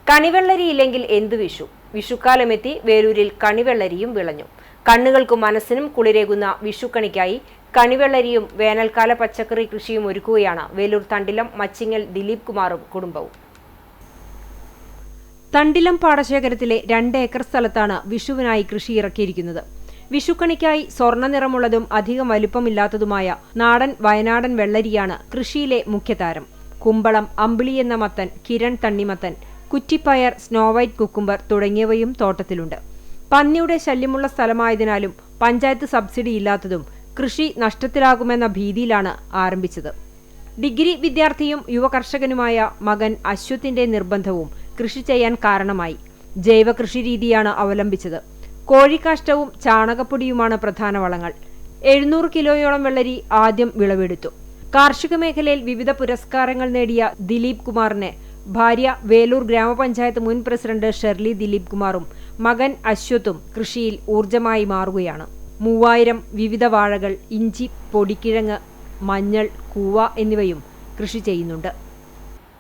കണിവെള്ളരിയില്ലെങ്കിൽ എന്തു വിഷു? വിഷുക്കാലമെത്തി വേലൂരിൽ കണിവെള്ളരിയും വിളഞ്ഞു. കണ്ണുകൾക്കും മനസ്സിനും കുളിരേകുന്ന വിഷുക്കണിക്കായി കണിവെള്ളരിയും വേനൽക്കാല പച്ചക്കറി കൃഷിയും ഒരുക്കുകയാണ് വേലൂർ തണ്ടിലം മച്ചിങ്ങൽ ദിലീപ് കുമാറും കുടുംബവും. തണ്ടിലം പാടശേഖരത്തിലെ 2 ഏക്കർ സ്ഥലത്താണ് വിഷുവിനായി കൃഷി ഇറക്കിയിരിക്കുന്നത്. വിഷുക്കണിക്കായി സ്വർണ്ണ നിറമുള്ളതും അധികം വലുപ്പമില്ലാത്തതുമായ നാടൻ വയനാടൻ വെള്ളരിയാണ് കൃഷിയിലെ മുഖ്യതാരം. കുമ്പളം, അമ്പിളി എന്ന മത്തൻ, കിരൺ തണ്ണിമത്തൻ, കുറ്റിപ്പയർ, സ്നോവൈറ്റ് കുക്കുംബർ തുടങ്ങിയവയും തോട്ടത്തിലുണ്ട്. പന്നിയുടെ ശല്യമുള്ള സ്ഥലമായതിനാലും പഞ്ചായത്ത് സബ്സിഡി ഇല്ലാത്തതും കൃഷി നഷ്ടത്തിലാകുമെന്ന ഭീതിയിലാണ് ആരംഭിച്ചത്. ഡിഗ്രി വിദ്യാർത്ഥിയും യുവ കർഷകനുമായ മകൻ അശ്വത്തിന്റെ നിർബന്ധവും കൃഷി ചെയ്യാൻ കാരണമായി. ജൈവ കൃഷി രീതിയാണ് അവലംബിച്ചത്. കോഴിക്കാഷ്ടവും ചാണകപ്പൊടിയുമാണ് പ്രധാന വളങ്ങൾ. 700 കിലോയോളം വെള്ളരി ആദ്യം വിളവെടുത്തു. കാർഷിക മേഖലയിൽ വിവിധ പുരസ്കാരങ്ങൾ നേടിയ ദിലീപ് കുമാറിനെ ഭാര്യ വേലൂർ ഗ്രാമപഞ്ചായത്ത് മുൻ പ്രസിഡന്റ് ഷെർലി ദിലീപ് കുമാറും മകൻ അശ്വത്തും കൃഷിയിൽ ഊർജമായി മാറുകയാണ്. 3000 വിവിധ വാഴകൾ, ഇഞ്ചി, പൊടിക്കിഴങ്ങ്, മഞ്ഞൾ, കൂവ എന്നിവയും കൃഷി ചെയ്യുന്നുണ്ട്.